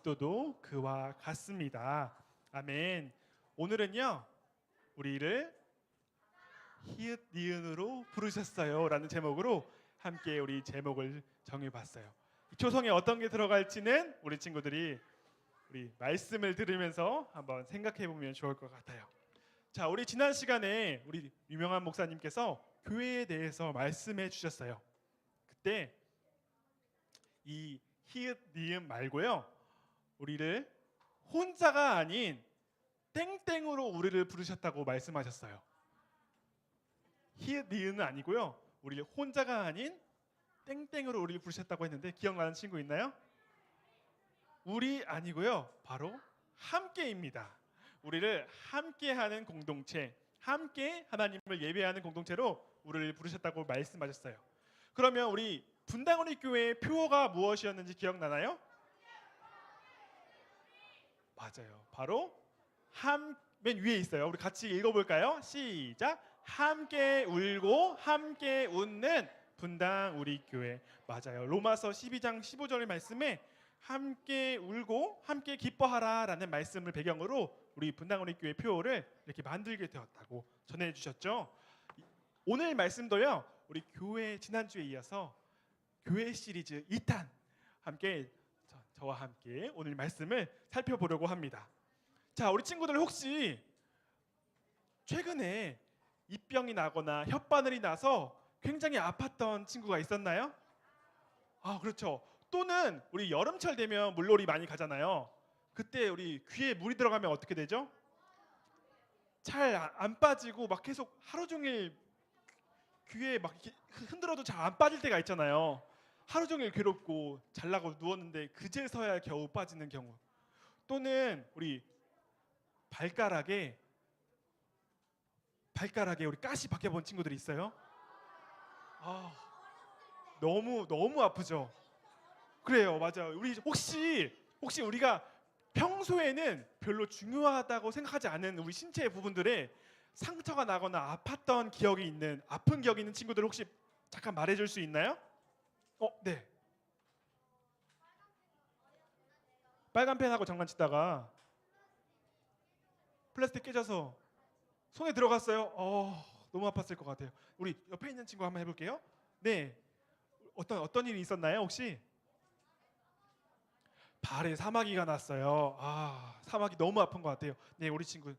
그리스도도 그와 같습니다. 아멘. 오늘은요, 우리를 히읗 니은으로 부르셨어요 라는 제목으로 함께 우리 제목을 정해봤어요. 초성에 어떤 게 들어갈지는 우리 친구들이 우리 말씀을 들으면서 한번 생각해 보면 좋을 것 같아요. 자, 우리 지난 시간에 우리 유명한 목사님께서 교회에 대해서 말씀해 주셨어요. 그때 이 히읗 니은 말고요, 우리를 혼자가 아닌 땡땡으로 우리를 부르셨다고 말씀하셨어요. 히읗 니은은 아니고요, 우리를 혼자가 아닌 땡땡으로 우리를 부르셨다고 했는데 기억나는 친구 있나요? 우리 아니고요, 바로 함께입니다. 우리를 함께하는 공동체, 함께 하나님을 예배하는 공동체로 우리를 부르셨다고 말씀하셨어요. 그러면 우리 분당우리 교회의 표어가 무엇이었는지 기억나나요? 맞아요. 바로 맨 위에 있어요. 우리 같이 읽어볼까요? 시작. 함께 울고 함께 웃는 분당우리 교회. 맞아요. 로마서 12장 15절의 말씀에 함께 울고 함께 기뻐하라 라는 말씀을 배경으로 우리 분당우리 교회 표어를 이렇게 만들게 되었다고 전해주셨죠. 오늘 말씀도요, 우리 교회 지난주에 이어서 교회 시리즈 2탄 함께 저와 함께 오늘 말씀을 살펴보려고 합니다. 자, 우리 친구들 혹시 최근에 입병이 나거나 혓바늘이 나서 굉장히 아팠던 친구가 있었나요? 아, 그렇죠. 또는 우리 여름철 되면 물놀이 많이 가잖아요. 그때 우리 귀에 물이 들어가면 어떻게 되죠? 잘 안 빠지고 막 계속 하루 종일 귀에 막 이렇게 흔들어도 잘 안 빠질 때가 있잖아요. 하루 종일 괴롭고 잘라고 누웠는데 그제서야 겨우 빠지는 경우. 또는 우리 발가락에 우리 가시 박혀본 친구들이 있어요. 아, 너무 아프죠. 그래요, 맞아요. 우리 혹시 우리가 평소에는 별로 중요하다고 생각하지 않은 우리 신체의 부분들에 상처가 나거나 아팠던 기억이 있는, 아픈 기억이 있는 친구들 혹시 잠깐 말해줄 수 있나요? 네. 빨간 펜하고 장난치다가 플라스틱 깨져서 손에 들어갔어요. 너무 아팠을 것 같아요. 우리 옆에 있는 친구 한번 해볼게요. 네. 어떤 일이 있었나요, 혹시? 발에 사마귀가 났어요. 아, 사마귀 너무 아픈 것 같아요. 네, 우리 친구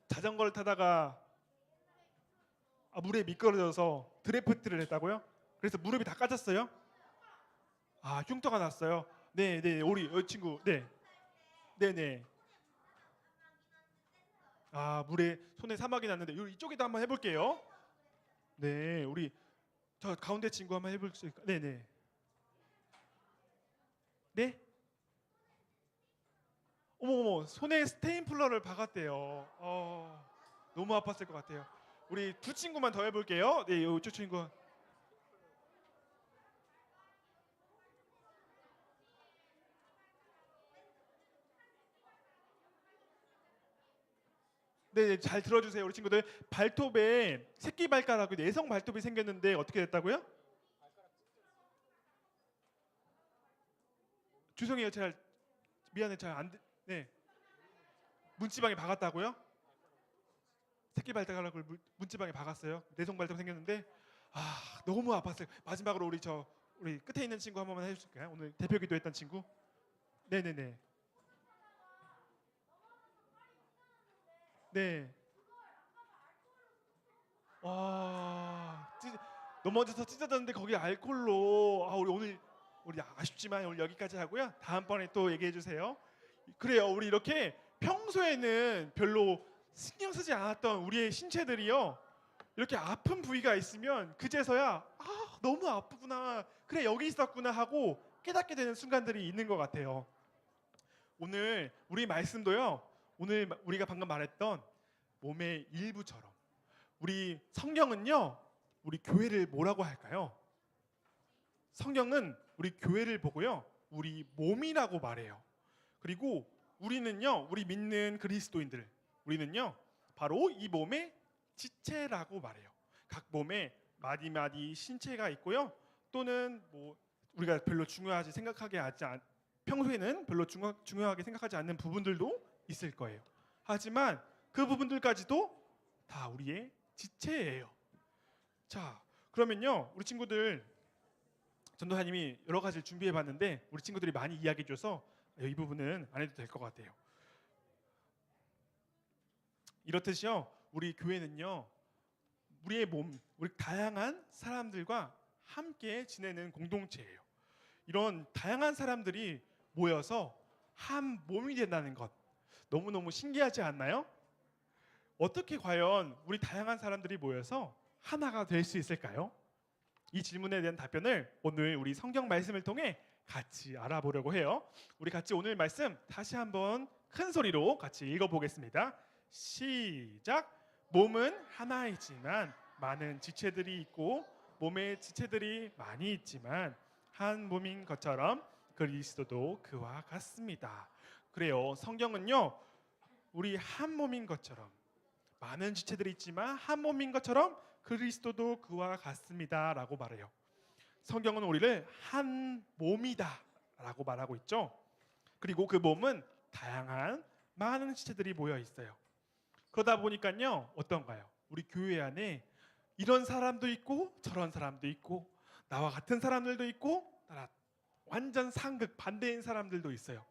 자전거를 타다가 물에 미끄러져서 드래프트를 했다고요? 그래서 무릎이 다 까졌어요? 아, 흉터가 났어요. 네, 우리 친구, 네, 네. 아, 물에 손에 사마귀 났는데 이쪽에도 한번 해볼게요. 네, 우리 저 가운데 친구 한번 해볼 수 있을까요? 네. 네? 어머, 손에 스테인플러를 박았대요. 너무 아팠을 것 같아요. 우리 두 친구만 더 해볼게요. 네, 이쪽 친구. 네, 잘 들어주세요, 우리 친구들. 발톱에 새끼 발가락, 내성 발톱이 생겼는데 어떻게 됐다고요? 죄송해요, 미안해, 네, 문지방에 박았다고요? 새끼 발가락을 문지방에 박았어요. 내성 발톱 생겼는데 너무 아팠어요. 마지막으로 우리 끝에 있는 친구 한 번만 해주실까요? 오늘 대표 기도했던 친구. 네네네. 네. 와, 넘어져서 찢어졌는데 거기 알콜로. 우리 아쉽지만 오늘 여기까지 하고요. 다음번에 또 얘기해 주세요. 그래요. 우리 이렇게 평소에는 별로 신경 쓰지 않았던 우리의 신체들이요, 이렇게 아픈 부위가 있으면 그제서야 너무 아프구나, 그래 여기 있었구나 하고 깨닫게 되는 순간들이 있는 것 같아요. 오늘 우리 말씀도요, 오늘 우리가 방금 말했던 몸의 일부처럼 우리 성경은요, 우리 교회를 뭐라고 할까요? 성경은 우리 교회를 보고요, 우리 몸이라고 말해요. 그리고 우리 믿는 그리스도인들, 우리는요 바로 이 몸의 지체라고 말해요. 각 몸에 마디마디 신체가 있고요, 또는 우리가 별로 중요하지 생각하게 하지 않 평소에는 별로 중요하게 생각하지 않는 부분들도 있을 거예요. 하지만 그 부분들까지도 다 우리의 지체예요. 자, 그러면요, 우리 친구들 전도사님이 여러 가지를 준비해 봤는데 우리 친구들이 많이 이야기해 줘서 이 부분은 안 해도 될 것 같아요. 이렇듯이요, 우리 교회는요, 우리의 몸, 우리 다양한 사람들과 함께 지내는 공동체예요. 이런 다양한 사람들이 모여서 한 몸이 된다는 것, 너무너무 신기하지 않나요? 어떻게 과연 우리 다양한 사람들이 모여서 하나가 될 수 있을까요? 이 질문에 대한 답변을 오늘 우리 성경 말씀을 통해 같이 알아보려고 해요. 우리 같이 오늘 말씀 다시 한번 큰 소리로 같이 읽어보겠습니다. 시작. 몸은 하나이지만 많은 지체들이 있고 몸의 지체들이 많이 있지만 한 몸인 것처럼 그리스도도 그와 같습니다. 그래요. 성경은요, 우리 한 몸인 것처럼 많은 지체들이 있지만 한 몸인 것처럼 그리스도도 그와 같습니다라고 말해요. 성경은 우리를 한 몸이다라고 말하고 있죠. 그리고 그 몸은 다양한 많은 지체들이 모여 있어요. 그러다 보니까요, 어떤가요? 우리 교회 안에 이런 사람도 있고 저런 사람도 있고 나와 같은 사람들도 있고 완전 상극 반대인 사람들도 있어요.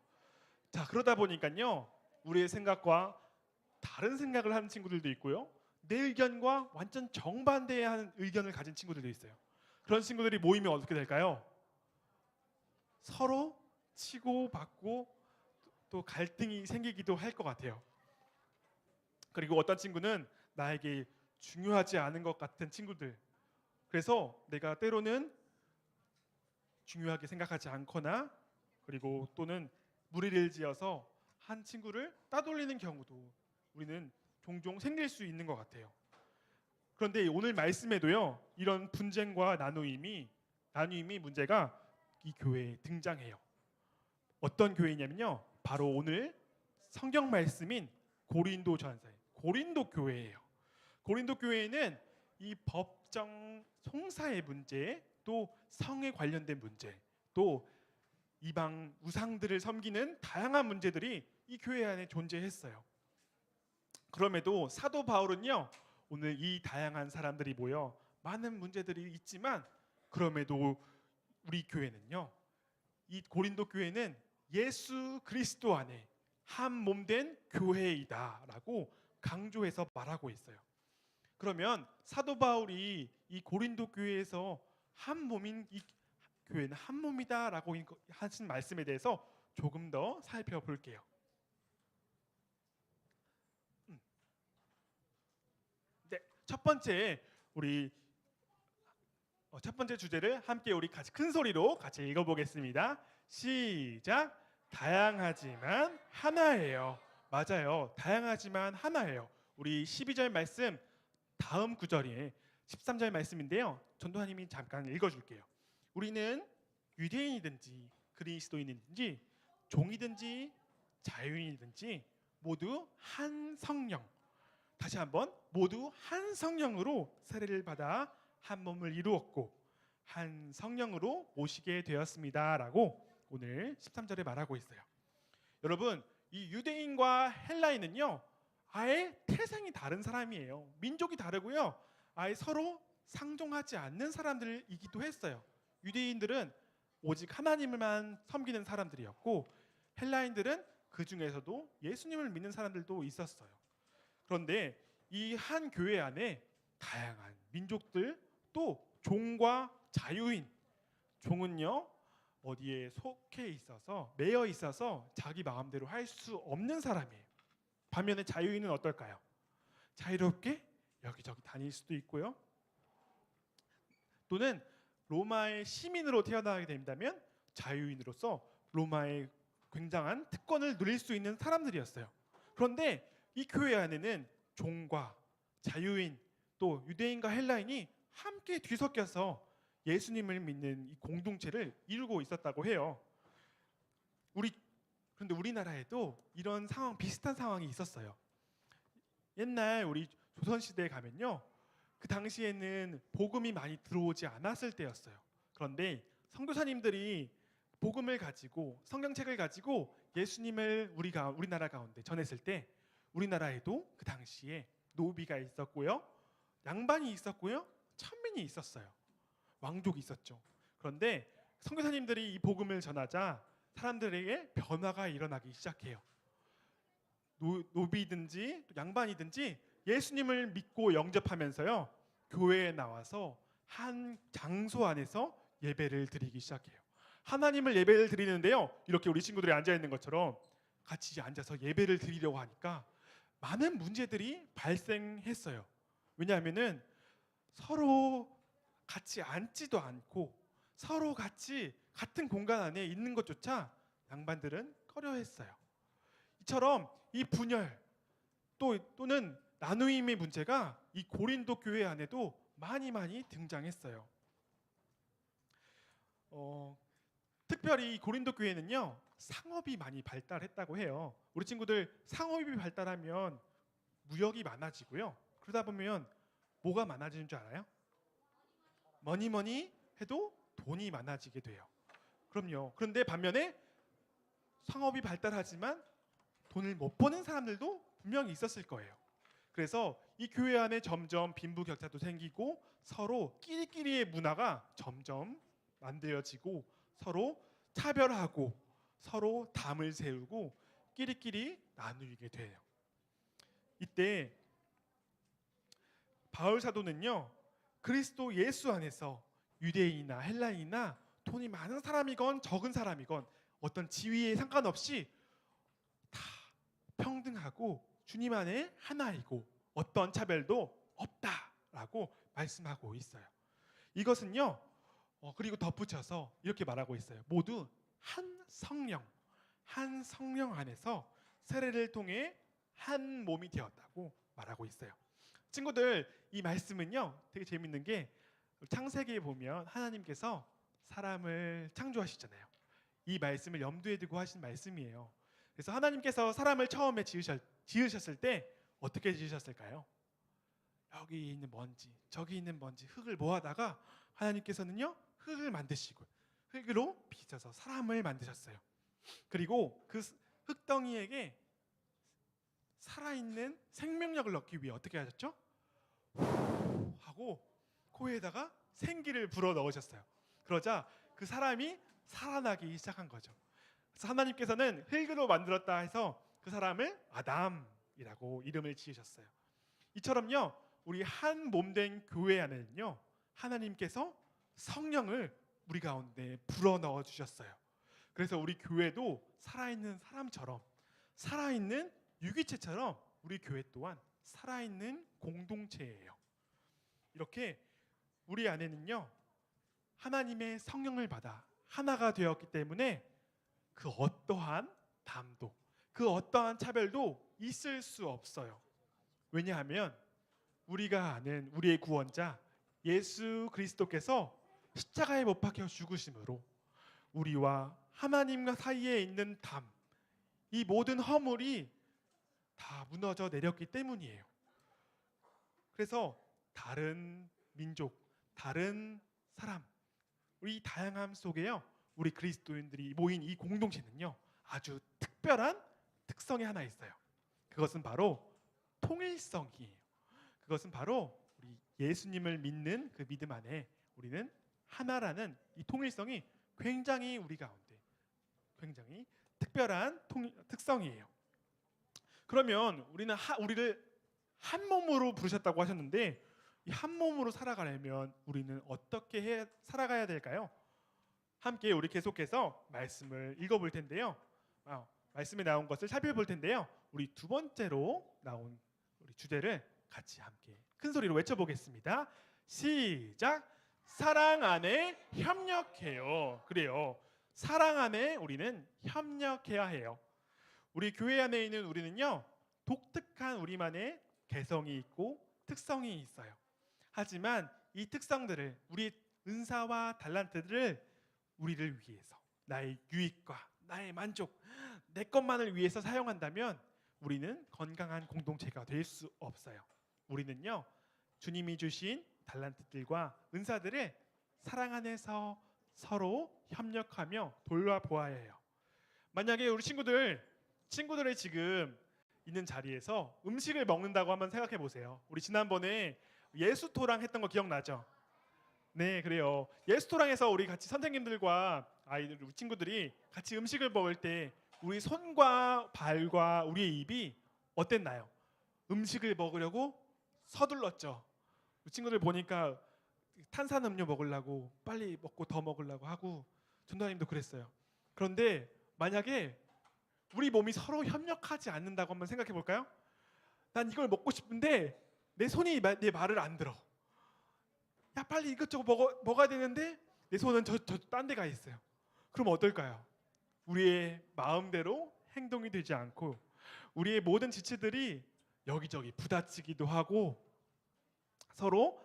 자, 그러다 보니까요, 우리의 생각과 다른 생각을 하는 친구들도 있고요, 내 의견과 완전 정반대의 의견을 가진 친구들도 있어요. 그런 친구들이 모이면 어떻게 될까요? 서로 치고받고 또 갈등이 생기기도 할 것 같아요. 그리고 어떤 친구는 나에게 중요하지 않은 것 같은 친구들, 그래서 내가 때로는 중요하게 생각하지 않거나 그리고 또는 무리를 지어서 한 친구를 따돌리는 경우도 우리는 종종 생길 수 있는 것 같아요. 그런데 오늘 말씀에도요, 이런 분쟁과 나누임이 문제가 이 교회에 등장해요. 어떤 교회냐면요, 바로 오늘 성경 말씀인 고린도전서의 고린도 교회예요. 고린도 교회에는 이 법정 송사의 문제, 또 성에 관련된 문제, 또 이방 우상들을 섬기는 다양한 문제들이 이 교회 안에 존재했어요. 그럼에도 사도 바울은요, 오늘 이 다양한 사람들이 모여 많은 문제들이 있지만 그럼에도 우리 교회는요, 이 고린도 교회는 예수 그리스도 안에 한 몸 된 교회이다라고 강조해서 말하고 있어요. 그러면 사도 바울이 이 고린도 교회에서 한 몸인 이 교회는 한 몸이다라고 하신 말씀에 대해서 조금 더 살펴볼게요. 네, 첫 번째 주제를 함께 우리 같이 큰 소리로 같이 읽어보겠습니다. 시작. 다양하지만 하나예요. 맞아요. 다양하지만 하나예요. 우리 12절 말씀 다음 구절이 13절 말씀인데요, 전도사님이 잠깐 읽어줄게요. 우리는 유대인이든지 그리스도인이든지 종이든지 자유인이든지 모두 한 성령, 다시 한번 모두 한 성령으로 세례를 받아 한 몸을 이루었고 한 성령으로 모시게 되었습니다 라고 오늘 13절에 말하고 있어요. 여러분, 이 유대인과 헬라인은요, 아예 태생이 다른 사람이에요. 민족이 다르고요, 아예 서로 상종하지 않는 사람들이기도 했어요. 유대인들은 오직 하나님을만 섬기는 사람들이었고 헬라인들은 그 중에서도 예수님을 믿는 사람들도 있었어요. 그런데 이 한 교회 안에 다양한 민족들, 또 종과 자유인, 종은요 어디에 속해 있어서 매여 있어서 자기 마음대로 할 수 없는 사람이에요. 반면에 자유인은 어떨까요? 자유롭게 여기저기 다닐 수도 있고요, 또는 로마의 시민으로 태어나게 된다면 자유인으로서 로마의 굉장한 특권을 누릴 수 있는 사람들이었어요. 그런데 이 교회 안에는 종과 자유인, 또 유대인과 헬라인이 함께 뒤섞여서 예수님을 믿는 이 공동체를 이루고 있었다고 해요. 그런데 우리나라에도 이런 상황, 비슷한 상황이 있었어요. 옛날 우리 조선시대에 가면요, 그 당시에는 복음이 많이 들어오지 않았을 때였어요. 그런데 선교사님들이 복음을 가지고 성경책을 가지고 예수님을 우리나라 가운데 전했을 때 우리나라에도 그 당시에 노비가 있었고요, 양반이 있었고요, 천민이 있었어요. 왕족이 있었죠. 그런데 선교사님들이 이 복음을 전하자 사람들에게 변화가 일어나기 시작해요. 노비든지 양반이든지 예수님을 믿고 영접하면서요, 교회에 나와서 한 장소 안에서 예배를 드리기 시작해요. 하나님을 예배를 드리는데요, 이렇게 우리 친구들이 앉아 있는 것처럼 같이 앉아서 예배를 드리려고 하니까 많은 문제들이 발생했어요. 왜냐하면은 서로 같이 앉지도 않고 서로 같이 같은 공간 안에 있는 것조차 양반들은 꺼려했어요. 이처럼 이 분열 또는 나누임의 문제가 이 고린도 교회 안에도 많이 등장했어요. 특별히 이 고린도 교회는요, 상업이 많이 발달했다고 해요. 우리 친구들 상업이 발달하면 무역이 많아지고요. 그러다 보면 뭐가 많아지는 줄 알아요? 뭐니 해도 돈이 많아지게 돼요. 그럼요. 그런데 반면에 상업이 발달하지만 돈을 못 버는 사람들도 분명히 있었을 거예요. 그래서 이 교회 안에 점점 빈부격차도 생기고 서로 끼리끼리의 문화가 점점 만들어지고 서로 차별하고 서로 담을 세우고 끼리끼리 나누게 돼요. 이때 바울 사도는요, 그리스도 예수 안에서 유대인이나 헬라인이나 돈이 많은 사람이건 적은 사람이건 어떤 지위에 상관없이 다 평등하고 주님 안에 하나이고 어떤 차별도 없다라고 말씀하고 있어요. 이것은요, 그리고 덧붙여서 이렇게 말하고 있어요. 모두 한 성령 안에서 세례를 통해 한 몸이 되었다고 말하고 있어요. 친구들, 이 말씀은요 되게 재밌는 게 창세기에 보면 하나님께서 사람을 창조하시잖아요. 이 말씀을 염두에 두고 하신 말씀이에요. 그래서 하나님께서 사람을 처음에 지으셨을 때 어떻게 지으셨을까요? 여기 있는 먼지, 저기 있는 먼지, 흙을 모아다가 하나님께서는요 흙을 만드시고 흙으로 빚어서 사람을 만드셨어요. 그리고 그 흙덩이에게 살아있는 생명력을 넣기 위해 어떻게 하셨죠? 후 하고 코에다가 생기를 불어 넣으셨어요. 그러자 그 사람이 살아나기 시작한 거죠. 그래서 하나님께서는 흙으로 만들었다 해서 그 사람을 아담이라고 이름을 지으셨어요. 이처럼요, 우리 한 몸된 교회 안에는요, 하나님께서 성령을 우리 가운데 불어 넣어 주셨어요. 그래서 우리 교회도 살아있는 사람처럼, 살아있는 유기체처럼 우리 교회 또한 살아있는 공동체예요. 이렇게 우리 안에는요, 하나님의 성령을 받아 하나가 되었기 때문에 그 어떠한 담도, 그 어떠한 차별도 있을 수 없어요. 왜냐하면 우리가 아는 우리의 구원자 예수 그리스도께서 십자가에 못 박혀 죽으심으로 우리와 하나님과 사이에 있는 담, 이 모든 허물이 다 무너져 내렸기 때문이에요. 그래서 다른 민족, 다른 사람, 우리 다양함 속에요, 우리 그리스도인들이 모인 이 공동체는요, 아주 특별한 특성이 하나 있어요. 그것은 바로 통일성이에요. 그것은 바로 우리 예수님을 믿는 그 믿음 안에 우리는 하나라는 이 통일성이 굉장히 우리 가운데 굉장히 특별한 특성이에요. 그러면 우리를 한 몸으로 부르셨다고 하셨는데, 이 한 몸으로 살아가려면 우리는 어떻게 살아가야 될까요? 함께 우리 계속해서 말씀을 읽어볼 텐데요. 말씀에 나온 것을 살펴볼 텐데요. 우리 두 번째로 나온 우리 주제를 같이 함께 큰 소리로 외쳐보겠습니다. 시작! 사랑 안에 협력해요. 그래요. 사랑 안에 우리는 협력해야 해요. 우리 교회 안에 있는 우리는요, 독특한 우리만의 개성이 있고 특성이 있어요. 하지만 이 특성들을, 우리 은사와 달란트들을 우리를 위해서, 나의 유익과 나의 만족, 내 것만을 위해서 사용한다면 우리는 건강한 공동체가 될 수 없어요. 우리는요, 주님이 주신 달란트들과 은사들을 사랑 안에서 서로 협력하며 돌아보아야 해요. 만약에 우리 친구들이 지금 있는 자리에서 음식을 먹는다고 한번 생각해 보세요. 우리 지난번에 예수토랑 했던 거 기억나죠? 네, 그래요. 예스토랑에서 우리 같이 선생님들과 아이들, 우리 친구들이 같이 음식을 먹을 때 우리 손과 발과 우리의 입이 어땠나요? 음식을 먹으려고 서둘렀죠. 우리 친구들 보니까 탄산음료 먹으려고 빨리 먹고 더 먹으려고 하고 전도사님도 그랬어요. 그런데 만약에 우리 몸이 서로 협력하지 않는다고 한번 생각해 볼까요? 난 이걸 먹고 싶은데 내 손이 내 말을 안 들어. 야 빨리 이것저것 먹어야 되는데 내 손은 저 딴 데 가 있어요. 그럼 어떨까요? 우리의 마음대로 행동이 되지 않고 우리의 모든 지체들이 여기저기 부딪히기도 하고 서로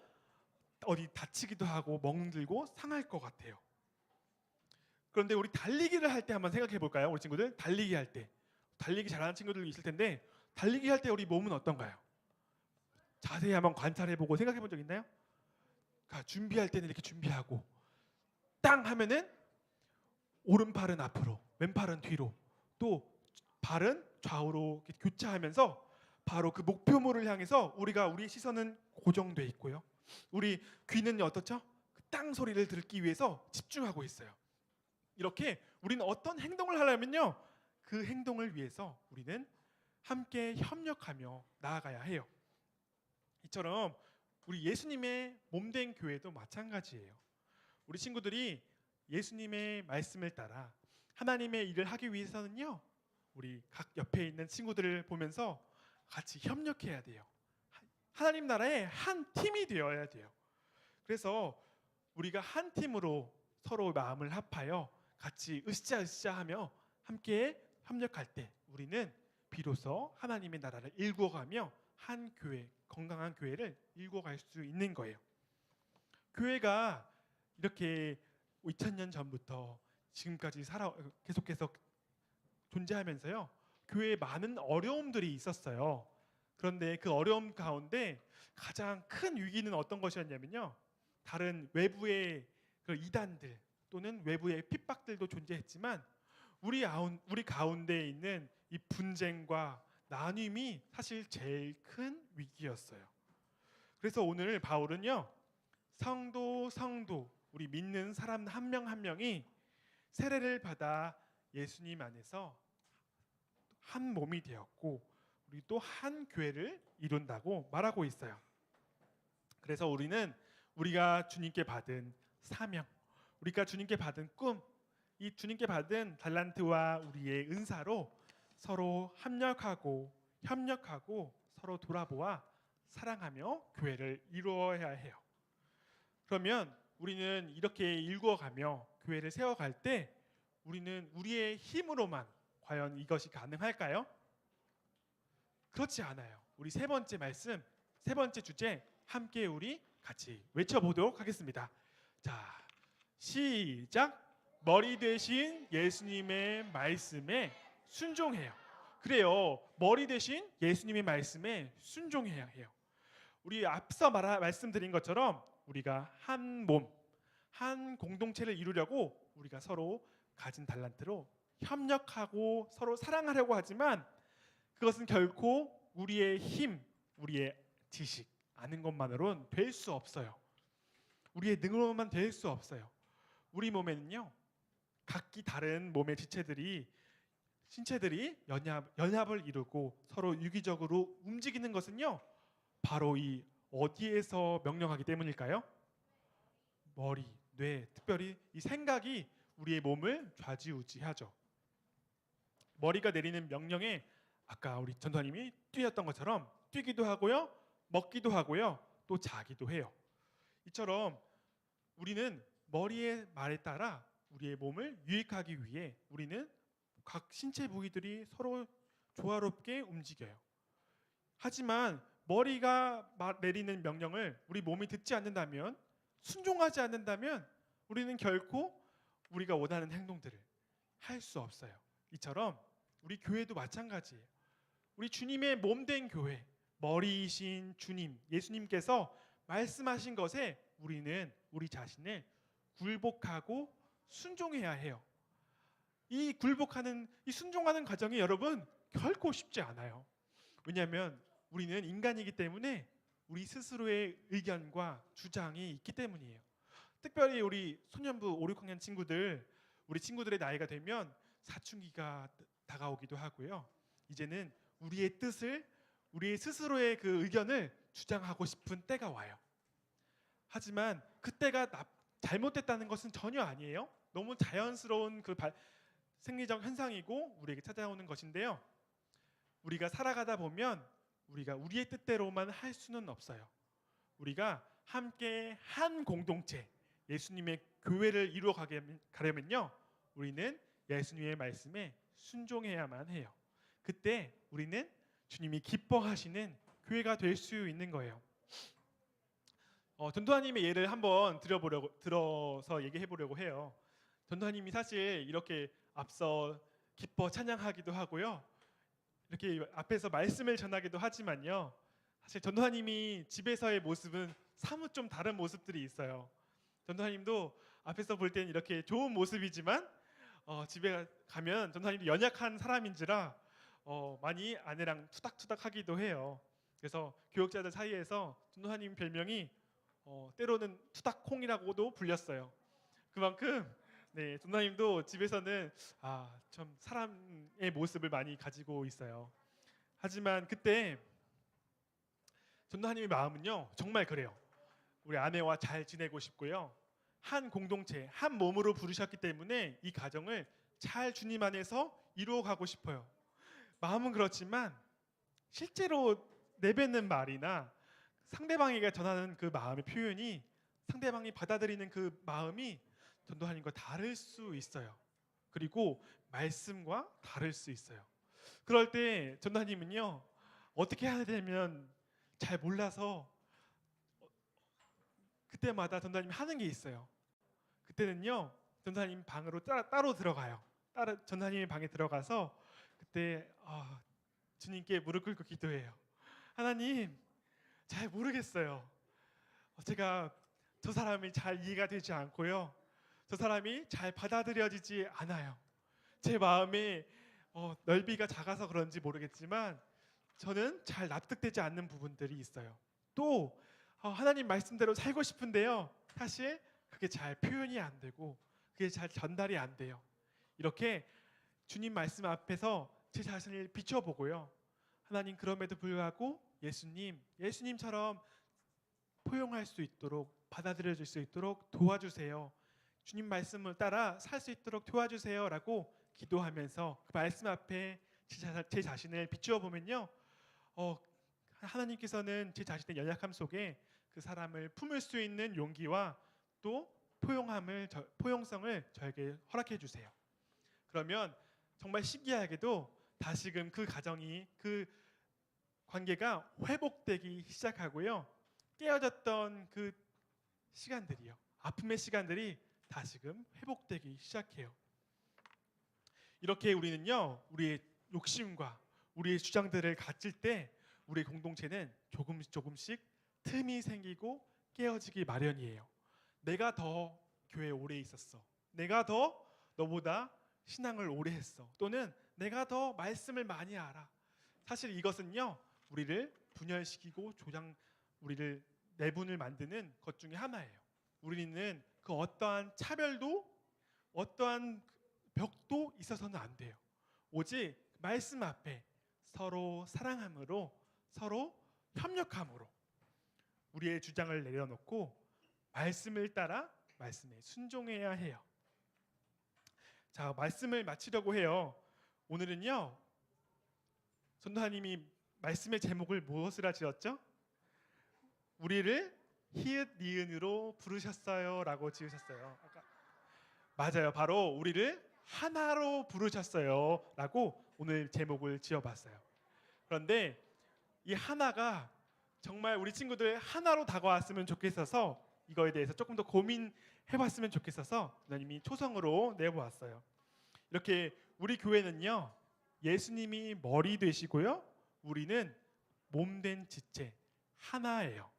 어디 다치기도 하고 멍들고 상할 것 같아요. 그런데 우리 달리기를 할 때 한번 생각해 볼까요? 우리 친구들 달리기 할 때 달리기 잘하는 친구들 있을 텐데 달리기 할 때 우리 몸은 어떤가요? 자세히 한번 관찰해 보고 생각해 본 적 있나요? 준비할 때는 이렇게 준비하고 땅 하면은 오른팔은 앞으로 왼팔은 뒤로 또 발은 좌우로 이렇게 교차하면서 바로 그 목표물을 향해서 우리의 시선은 고정돼 있고요. 우리 귀는 어떻죠? 그 땅 소리를 듣기 위해서 집중하고 있어요. 이렇게 우리는 어떤 행동을 하려면요, 그 행동을 위해서 우리는 함께 협력하며 나아가야 해요. 이처럼 우리 예수님의 몸된 교회도 마찬가지예요. 우리 친구들이 예수님의 말씀을 따라 하나님의 일을 하기 위해서는요, 우리 각 옆에 있는 친구들을 보면서 같이 협력해야 돼요. 하나님 나라의 한 팀이 되어야 돼요. 그래서 우리가 한 팀으로 서로 마음을 합하여 같이 으쌰으쌰 하며 함께 협력할 때 우리는 비로소 하나님의 나라를 일구어가며 한 교회, 건강한 교회를 일구어갈 수 있는 거예요. 교회가 이렇게 2000년 전부터 지금까지 계속해서 존재하면서요, 교회에 많은 어려움들이 있었어요. 그런데 그 어려움 가운데 가장 큰 위기는 어떤 것이었냐면요, 다른 외부의 그 이단들 또는 외부의 핍박들도 존재했지만 우리 가운데 있는 이 분쟁과 나눔이 사실 제일 큰 위기였어요. 그래서 오늘 바울은요, 성도 우리 믿는 사람 한 명 한 명이 세례를 받아 예수님 안에서 한 몸이 되었고 우리 또 한 교회를 이룬다고 말하고 있어요. 그래서 우리가 주님께 받은 사명, 우리가 주님께 받은 꿈, 이 주님께 받은 달란트와 우리의 은사로 서로 협력하고 서로 돌아보아 사랑하며 교회를 이루어야 해요. 그러면 우리는 이렇게 일구어가며 교회를 세워갈 때 우리는 우리의 힘으로만 과연 이것이 가능할까요? 그렇지 않아요. 우리 세 번째 말씀, 세 번째 주제 함께 우리 같이 외쳐보도록 하겠습니다. 자, 시작. 머리 대신 예수님의 말씀에 순종해요. 그래요. 머리 대신 예수님의 말씀에 순종해야 해요. 우리 앞서 말씀드린 것처럼 우리가 한 몸, 한 공동체를 이루려고 우리가 서로 가진 달란트로 협력하고 서로 사랑하려고 하지만 그것은 결코 우리의 힘, 우리의 지식, 아는 것만으로는 될 수 없어요. 우리의 능력으로만 될 수 없어요. 우리 몸에는요, 각기 다른 몸의 신체들이 연합을 이루고 서로 유기적으로 움직이는 것은요, 바로 이 어디에서 명령하기 때문일까요? 머리, 뇌, 특별히 이 생각이 우리의 몸을 좌지우지하죠. 머리가 내리는 명령에 아까 우리 전도사님이 뛰었던 것처럼 뛰기도 하고요, 먹기도 하고요, 또 자기도 해요. 이처럼 우리는 머리의 말에 따라 우리의 몸을 유익하기 위해 우리는 각 신체 부위들이 서로 조화롭게 움직여요. 하지만 머리가 내리는 명령을 우리 몸이 듣지 않는다면, 순종하지 않는다면 우리는 결코 우리가 원하는 행동들을 할 수 없어요. 이처럼 우리 교회도 마찬가지예요. 우리 주님의 몸된 교회, 머리이신 주님, 예수님께서 말씀하신 것에 우리는 우리 자신을 굴복하고 순종해야 해요. 이 굴복하는, 이 순종하는 과정이 여러분 결코 쉽지 않아요. 왜냐하면 우리는 인간이기 때문에 우리 스스로의 의견과 주장이 있기 때문이에요. 특별히 우리 소년부 5, 6학년 친구들, 우리 친구들의 나이가 되면 사춘기가 다가오기도 하고요. 이제는 우리의 뜻을, 우리의 스스로의 그 의견을 주장하고 싶은 때가 와요. 하지만 그때가 잘못됐다는 것은 전혀 아니에요. 너무 자연스러운 그 생리적 현상이고 우리에게 찾아오는 것인데요. 우리가 살아가다 보면 우리가 우리의 뜻대로만 할 수는 없어요. 우리가 함께 한 공동체, 예수님의 교회를 이루어 가려면요, 우리는 예수님의 말씀에 순종해야만 해요. 그때 우리는 주님이 기뻐하시는 교회가 될 수 있는 거예요. 전도사님의 예를 한번 들어서 얘기해 보려고 해요. 전도사님이 사실 이렇게 앞서 기뻐 찬양하기도 하고요, 이렇게 앞에서 말씀을 전하기도 하지만요, 사실 전도사님이 집에서의 모습은 사뭇 좀 다른 모습들이 있어요. 전도사님도 앞에서 볼 때는 이렇게 좋은 모습이지만 집에 가면 전도사님도 연약한 사람인지라 많이 아내랑 투닥투닥하기도 해요. 그래서 교역자들 사이에서 전도사님 별명이 때로는 투닥콩이라고도 불렸어요. 그만큼 네, 전도사님도 집에서는 좀 사람의 모습을 많이 가지고 있어요. 하지만 그때 전도사님의 마음은요 정말 그래요. 우리 아내와 잘 지내고 싶고요, 한 공동체, 한 몸으로 부르셨기 때문에 이 가정을 잘 주님 안에서 이루어가고 싶어요. 마음은 그렇지만 실제로 내뱉는 말이나 상대방에게 전하는 그 마음의 표현이, 상대방이 받아들이는 그 마음이 전도사님과 다를 수 있어요. 그리고 말씀과 다를 수 있어요. 그럴 때 전도사님은요 어떻게 해야 되면 잘 몰라서 그때마다 전도사님이 하는 게 있어요. 그때는요 전도사님 방으로 따로 들어가요. 전도사님의 방에 들어가서 그때 주님께 무릎 꿇고 기도해요. 하나님, 잘 모르겠어요. 제가 저 사람이 잘 이해가 되지 않고요, 저 사람이 잘 받아들여지지 않아요. 제 마음의 넓이가 작아서 그런지 모르겠지만 저는 잘 납득되지 않는 부분들이 있어요. 또 하나님 말씀대로 살고 싶은데요, 사실 그게 잘 표현이 안 되고 그게 잘 전달이 안 돼요. 이렇게 주님 말씀 앞에서 제 자신을 비춰보고요, 하나님 그럼에도 불구하고 예수님처럼 포용할 수 있도록, 받아들여질 수 있도록 도와주세요. 주님 말씀을 따라 살 수 있도록 도와주세요 라고 기도하면서 그 말씀 앞에 제 자신을 비추어 보면요, 하나님께서는 제 자신의 연약함 속에 그 사람을 품을 수 있는 용기와 또 포용성을 저에게 허락해 주세요. 그러면 정말 신기하게도 다시금 그 가정이, 그 관계가 회복되기 시작하고요, 깨어졌던 그 시간들이요, 아픔의 시간들이 다시금 회복되기 시작해요. 이렇게 우리는요 우리의 욕심과 우리의 주장들을 가질 때 우리의 공동체는 조금씩 틈이 생기고 깨어지기 마련이에요. 내가 더 교회에 오래 있었어, 내가 더 너보다 신앙을 오래 했어, 또는 내가 더 말씀을 많이 알아. 사실 이것은요 우리를 분열시키고 우리를 내분을 만드는 것 중에 하나예요. 우리는 그 어떠한 차별도 어떠한 벽도 있어서는 안 돼요. 오직 말씀 앞에 서로 사랑함으로, 서로 협력함으로 우리의 주장을 내려놓고 말씀을 따라 말씀에 순종해야 해요. 자, 말씀을 마치려고 해요. 오늘은요 전도사님이 말씀의 제목을 무엇이라 지었죠? 우리를 히읗 니은으로 부르셨어요 라고 지으셨어요. 맞아요, 바로 우리를 하나로 부르셨어요 라고 오늘 제목을 지어봤어요. 그런데 이 하나가 정말 우리 친구들 하나로 다가왔으면 좋겠어서 이거에 대해서 조금 더 고민해봤으면 좋겠어서 하나님이 초성으로 내보았어요. 이렇게 우리 교회는요 예수님이 머리 되시고요, 우리는 몸된 지체 하나예요.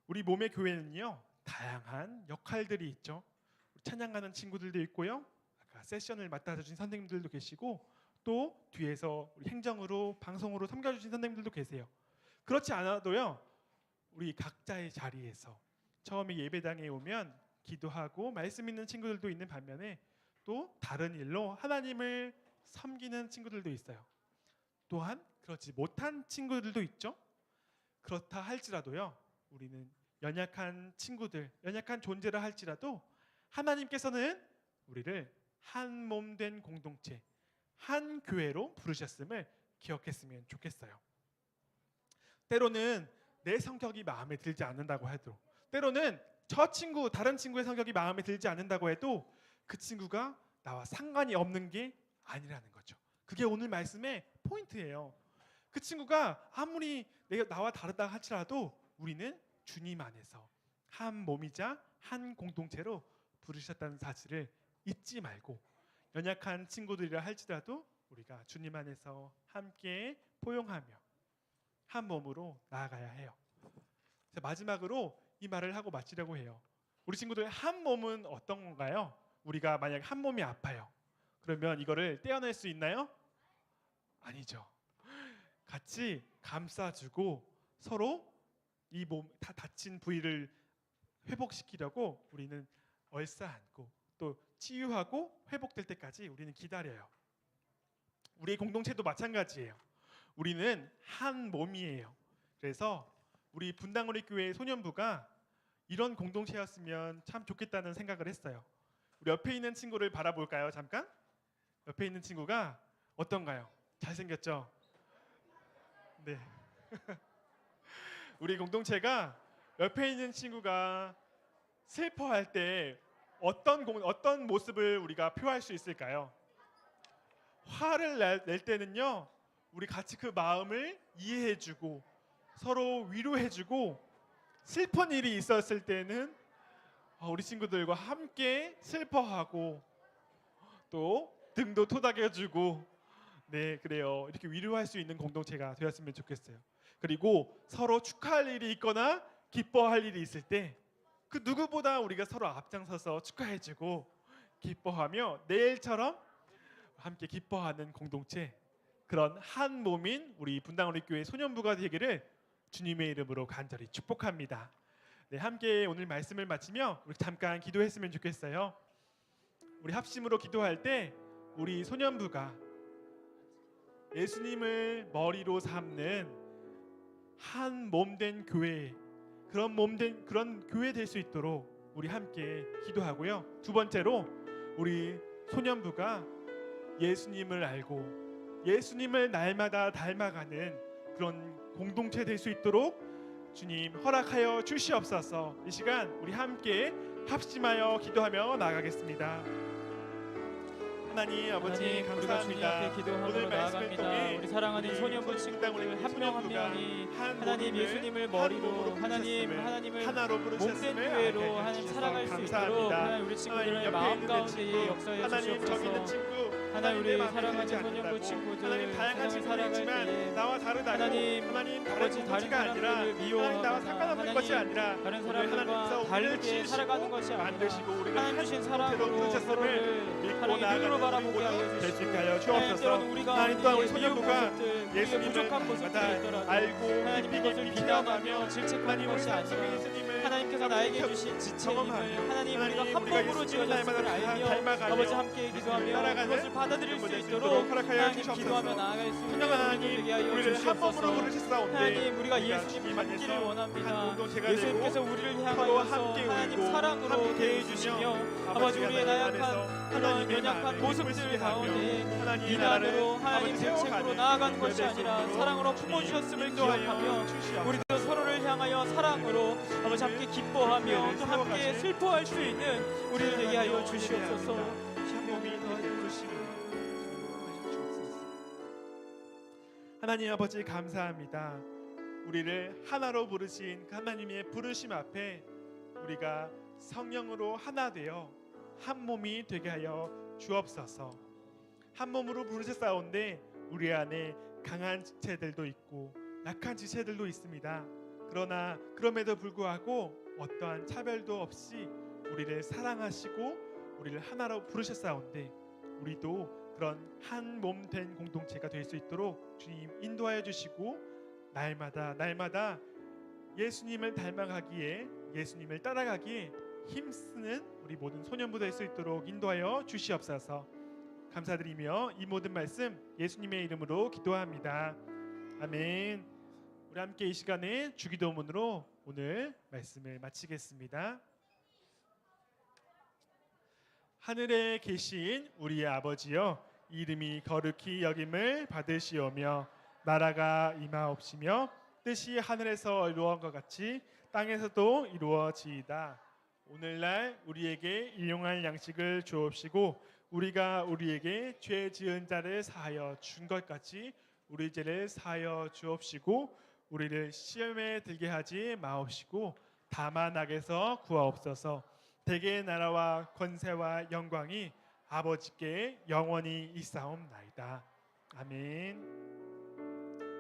우리 몸의 교회는요 다양한 역할들이 있죠. 찬양하는 친구들도 있고요. 아까 세션을 맡아주신 선생님들도 계시고 또 뒤에서 우리 행정으로 방송으로 섬겨주신 선생님들도 계세요. 그렇지 않아도요. 우리 각자의 자리에서 처음에 예배당에 오면 기도하고 말씀 있는 친구들도 있는 반면에 또 다른 일로 하나님을 섬기는 친구들도 있어요. 또한 그렇지 못한 친구들도 있죠. 그렇다 할지라도요. 우리는 연약한 친구들, 연약한 존재라 할지라도 하나님께서는 우리를 한 몸 된 공동체, 한 교회로 부르셨음을 기억했으면 좋겠어요. 때로는 내 성격이 마음에 들지 않는다고 해도, 때로는 저 친구, 다른 친구의 성격이 마음에 들지 않는다고 해도 그 친구가 나와 상관이 없는 게 아니라는 거죠. 그게 오늘 말씀의 포인트예요. 그 친구가 아무리 나와 다르다 할지라도 우리는 주님 안에서 한 몸이자 한 공동체로 부르셨다는 사실을 잊지 말고, 연약한 친구들이라 할지라도 우리가 주님 안에서 함께 포용하며 한 몸으로 나아가야 해요. 마지막으로 이 말을 하고 마치려고 해요. 우리 친구들 한 몸은 어떤 건가요? 우리가 만약 한 몸이 아파요. 그러면 이거를 떼어낼 수 있나요? 아니죠. 같이 감싸주고 서로 이 몸 다 다친 부위를 회복시키려고 우리는 얼싸안고 또 치유하고 회복될 때까지 우리는 기다려요. 우리의 공동체도 마찬가지예요. 우리는 한 몸이에요. 그래서 우리 분당우리 교회 소년부가 이런 공동체였으면 참 좋겠다는 생각을 했어요. 우리 옆에 있는 친구를 바라볼까요? 잠깐. 옆에 있는 친구가 어떤가요? 잘생겼죠? 네. 우리 공동체가 옆에 있는 친구가 슬퍼할 때 어떤 모습을 우리가 표할 수 있을까요? 화를 낼 때는요, 우리 같이 그 마음을 이해해주고 서로 위로해주고, 슬픈 일이 있었을 때는 우리 친구들과 함께 슬퍼하고 또 등도 토닥여주고, 네, 그래요. 이렇게 위로할 수 있는 공동체가 되었으면 좋겠어요. 그리고 서로 축하할 일이 있거나 기뻐할 일이 있을 때 그 누구보다 우리가 서로 앞장서서 축하해주고 기뻐하며 내일처럼 함께 기뻐하는 공동체, 그런 한 몸인 우리 분당우리 교회 소년부가 되기를 주님의 이름으로 간절히 축복합니다. 네, 함께 오늘 말씀을 마치며 우리 잠깐 기도했으면 좋겠어요. 우리 합심으로 기도할 때 우리 소년부가 예수님을 머리로 삼는 한 몸된 교회, 그런 교회 될 수 있도록 우리 함께 기도하고요. 두 번째로 우리 소년부가 예수님을 알고 예수님을 날마다 닮아가는 그런 공동체 될 수 있도록 주님 허락하여 주시옵소서. 이 시간 우리 함께 합심하여 기도하며 나아가겠습니다. 하나님 아버지 감사합니다. 오늘 말씀을 통해 우리 사랑하는 소년부 친구들 한 명 한 명이 하나님 예수님을 머리로 하나님을 하나로 몸된 교회로 하나님 살아갈 수 있도록 하나님 우리 친구들의 마음 가운데 역사해 주시옵소서. 하나님 우리 사랑하는 소년부 친구들 다양한 친구들이지만 나와 다르다. 하나님 아버지 다른 사람들을 미워하고 나와 상관없는 것이 아니라 다른 사람들과 다르게 살아가는 것이 아니라 하나님 주신 사랑으로 서로를 하나님 눈으로 바라보게 하여 주시고 하나님 또한 우리 소년부가 예수님을 부족한 모습들이 있더라도 알고 하나님 이것을 비난하며 질책하는 것이 아니라 하나님께서 나에게 주신 지체임을 하나님 우리가 한 몸으로 지어졌음을 알며 아버지 함께 기도하며 그것을 받아들일 수 있도록 하나님 기도하며 나아갈 수 있는 우리들 되게 하여 주시옵소서. 하나님 우리가 예수님 닮기를 원합니다. 예수님께서 우리를 향하여서 하나님 사랑으로 대해주시며 아버지 우리의 나약한 그런 연약한 모습들 가운데 비난으로 하나님 질책으로 나아가는 것이 아니라 사랑으로 품어주셨음을 기억하며 우리도 서로를 향하여 사랑으로 아버지 함께 기뻐하며 또 함께 슬퍼할 수 있는 우리를 되게 하여 주시옵소서. 하나님 아버지 감사합니다. 우리를 하나로 부르신 하나님의 부르심 앞에 우리가 성령으로 하나 되어 한 몸이 되게 하여 주옵소서. 한 몸으로 부르셨사온데 우리 안에 강한 지체들도 있고 약한 지체들도 있습니다. 그러나 그럼에도 불구하고 어떠한 차별도 없이 우리를 사랑하시고 우리를 하나로 부르셨사온데 우리도 그런 한 몸 된 공동체가 될 수 있도록 주님 인도하여 주시고 날마다 예수님을 닮아가기에 예수님을 따라가기에 힘쓰는 우리 모든 소년부 될 수 있도록 인도하여 주시옵소서. 감사드리며 이 모든 말씀 예수님의 이름으로 기도합니다. 아멘. 우리 함께 이 시간에 주기도문으로 오늘 말씀을 마치겠습니다. 하늘에 계신 우리의 아버지여, 이름이 거룩히 여김을 받으시오며 나라가 임하옵시며 뜻이 하늘에서 이루어진 것 같이 땅에서도 이루어지이다. 오늘날 우리에게 일용할 양식을 주옵시고 우리가 우리에게 죄 지은 자를 사하여 준 것 같이 우리 죄를 사하여 주옵시고 우리를 시험에 들게 하지 마옵시고 다만 악에서 구하옵소서. 대개의 나라와 권세와 영광이 아버지께 영원히 있사옵나이다. 아멘.